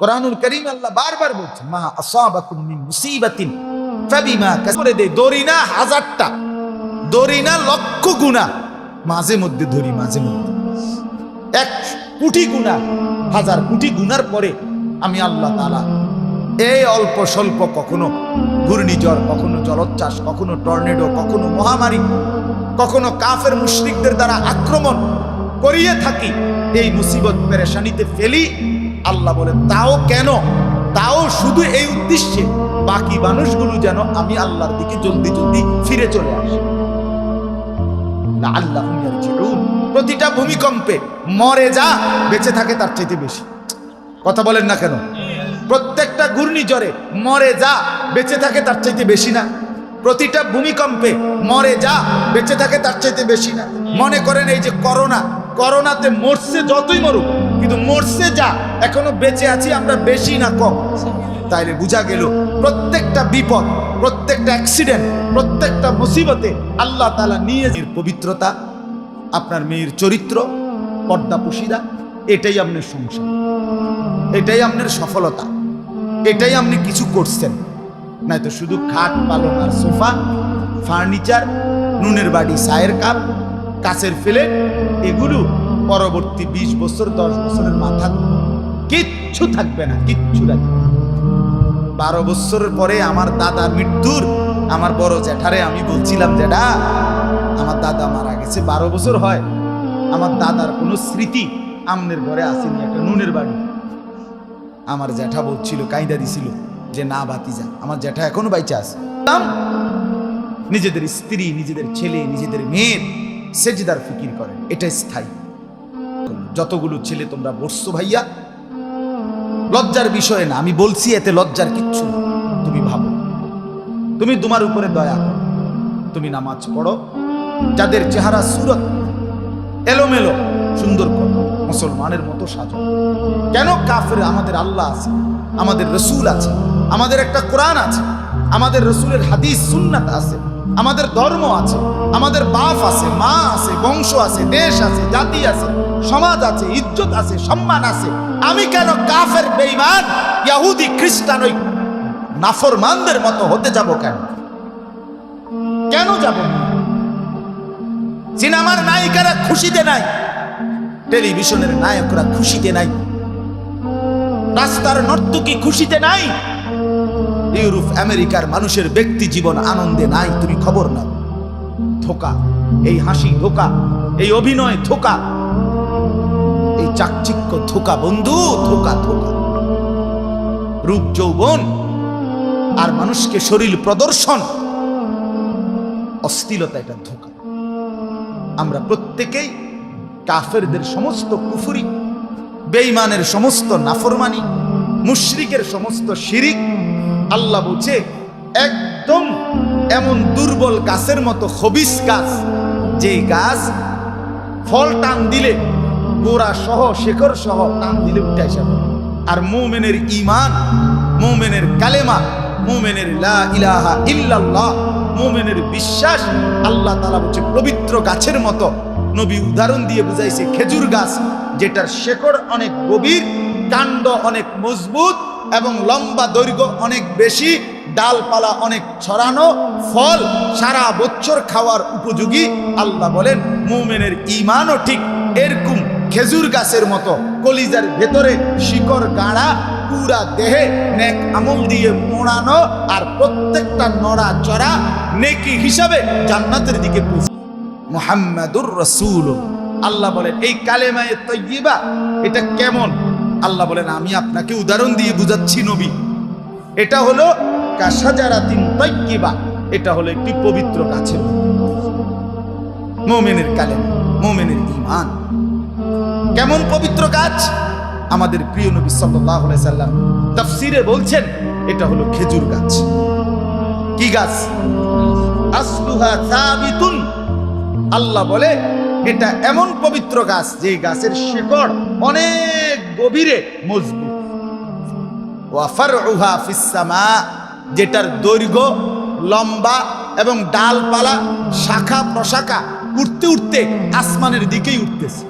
কোরআনুল কারীম আল্লাহ বারবার বলছে, মা আসাবাকুম মিন মুসিবাতিন ফাবিমা কাসাবাত। দড়ি না হাজারটা, দড়ি না লক্ষ গুনাহ, মাঝে মধ্যে ধরি, মাঝে মধ্যে 1 কোটি গুনাহ, 1000 কোটি গুনার পরে আমি আল্লাহ তাআলা এই অল্প স্বল্প, কখনো ঘূর্ণিঝড়, কখনো জলোচ্ছ্বাস, কখনো টর্নেডো, কখনো মহামারী, কখনো কাফের মুশরিকদের দ্বারা আক্রমণ করিয়ে থাকি, এই মুসিবত পেরেশানিতে ফেলি। আল্লাহ বলে তাও কেন? তাও শুধু এই উদ্দেশ্যে বাকি মানুষগুলো যেন আমি আল্লাহর দিকে জলদি জলদি ফিরে চলে আসে। লাআল্লাহুম ইয়ারজিউন। প্রতিটা ভূমিকম্পে মরে যা বেঁচে থাকে তার চাইতে বেশি। কথা বলেন না কেন? প্রত্যেকটা ঘূর্ণিঝড়ে মরে যা বেঁচে থাকে তার চাইতে বেশি না? প্রতিটা ভূমিকম্পে মরে যা বেঁচে থাকে তার চাইতে বেশি না? মনে করেন এই যে করোনাতে মরছে যতই মরুক, কিন্তু মরছে যা, এখনো বেঁচে আছি আমরা বেশি না কম? তাইলে বোঝা গেল প্রত্যেকটা বিপদ, প্রত্যেকটা অ্যাক্সিডেন্ট, প্রত্যেকটা মুসিবতে আল্লাহ তাআলা নিয়ে পবিত্রতা, আপনার মেয়ের চরিত্র, পর্দাপুশিরা, এটাই আপনার সংসার, এটাই আপনার সফলতা, এটাই আপনি কিছু করছেন। নাই তো শুধু খাট, পালং আর সোফা, ফার্নিচার, নুনের বাড়ি, চায়ের কাপ, কাচের প্লেট, এগুলো পরবর্তী 20 বছর 10 বছরের মাথা কিচ্ছু থাকবে না, কিচ্ছু থাকবে না। 12 বছরের পরে আমার দাদার মৃত্যুর, আমার বড় জ্যাঠারে আমি বলছিলাম, জ্যাঠা আমার দাদা মারা গেছে 12 বছর হয়, আমার দাদার কোনো স্মৃতি আমনের ঘরে আসেনি, একটা নুনের বাড়ি। আমার জ্যাঠা বলছিল, কাইদা দিছিল যে না ভাতিজা, আমার জ্যাঠা এখনো বাইচা আছে। নিজেদের স্ত্রী, নিজেদের ছেলে, নিজেদের মেয়ের সেজদার ফিকির করেন, এটা স্থায়ী। যতগুলো ছেলে তোমরা বসছো ভাইয়া, লজ্জার বিষয় না, আমি বলছি এতে লজ্জার কিচ্ছু না। তুমি ভাবো, তুমি তোমার উপরে দয়া করো, তুমি নামাজ পড়ো, যাদের চেহারা সুরত এলোমেলো সুন্দর করো, মুসলমানের মতো সাজো। কেন? কাফের আমাদের আল্লাহ আছে, আমাদের রসুল আছে, আমাদের একটা কোরআন আছে, আমাদের রসুলের হাদিস সুন্নাত আছে, আমাদের ধর্ম আছে, আমাদের বাপ আছে, মা আছে, বংশ আছে, দেশ আছে, জাতি আছে, সমাজ আছে, ইজ্জত আছে, সম্মান আছে। আমি কেন কাফের, বেঈমান, ইহুদি, খ্রিস্টান, ওই নাফরমানদের মতো হতে যাব? কেন কেন যাব? সিনেমার নায়িকারা খুশিতে নাই, টেলিভিশনের নায়করা খুশিতে নাই, রাস্তার নর্তকী খুশিতে নাই, ইউরোপ আমেরিকার মানুষের ব্যক্তি জীবন আনন্দে নাই। তুমি খবর নাও। ধোঁকা, এই হাসি ধোঁকা, এই অভিনয় ধোঁকা, এই চাকচিক্য ধোঁকা বন্ধু, ধোঁকা ধোঁকা। রূপ যৌবন আর মানুষকে শরীর প্রদর্শন, অশ্লীলতা, এটা ধোঁকা। আমরা প্রত্যেকেই কাফেরদের সমস্ত কুফরি, বেঈমানের সমস্ত নাফরমানি, মুশরিকের সমস্ত শিরিক, আল্লাহ বলছে একদম এমন দুর্বল গাছের মতো খবিস গাছ, যে গাছ ফল টান দিলে গোড়া সহ শেকড় সহ টান দিলে উঠে আসে। আর মুমিনের ঈমান, মুমিনের কালেমা, মুমিনের লা ইলাহা ইল্লাল্লাহ, মুমিনের বিশ্বাস, আল্লাহ তাআলা বলছে পবিত্র গাছের মতো। নবী উদাহরণ দিয়ে বুঝাইছে খেজুর গাছ, যেটার শেকড় অনেক গভীর, কাণ্ড অনেক মজবুত এবং লম্বা দৈর্ঘ্য অনেক বেশি, ডালপালা অনেক ছড়ানো, ফল সারা বছর খাওয়ার উপযোগী। আল্লাহ বলেন মুমিনের ঈমানও ঠিক এরকম খেজুর গাছের মতো, কলিজার ভেতরে শিকড় গাড়া, পুরা দেহে নেক আমল দিয়ে মোড়ানো, আর প্রত্যেকটা নড়া চড়া নেকি হিসাবে জান্নাতের দিকে পৌঁছে। মুহাম্মাদুর রাসূল। আল্লাহ বলেন এই কালেমায়ে তাইয়্যিবা এটা কেমন? আল্লাহ বলেন আমি আপনাকে উদাহরণ দিয়ে বুঝাচ্ছি নবী। এটা হলো কাশাজারাতিন তাইয়্যিবা, এটা হলো একটি পবিত্র গাছের মুমিনের কালেমা, মুমিনের ঈমান। কেমন পবিত্র গাছ? আমাদের প্রিয় নবী সাল্লাল্লাহু আলাইহি সাল্লাম তাফসীরে বলছেন এটা হলো খেজুর গাছ। কি গাছ? আসলুহা সাবিতুন। আল্লাহ বলে এটা এমন পবিত্র গাছ যে গাছের শিকড় অনেক গভীরে মজবুত। ওয়া ফারউহা ফিস সামা, যেটার দৈর্ঘ্য লম্বা এবং ডালপালা শাখা প্রশাখা উঠতে উঠতে আসমানের দিকেই উঠতেছে।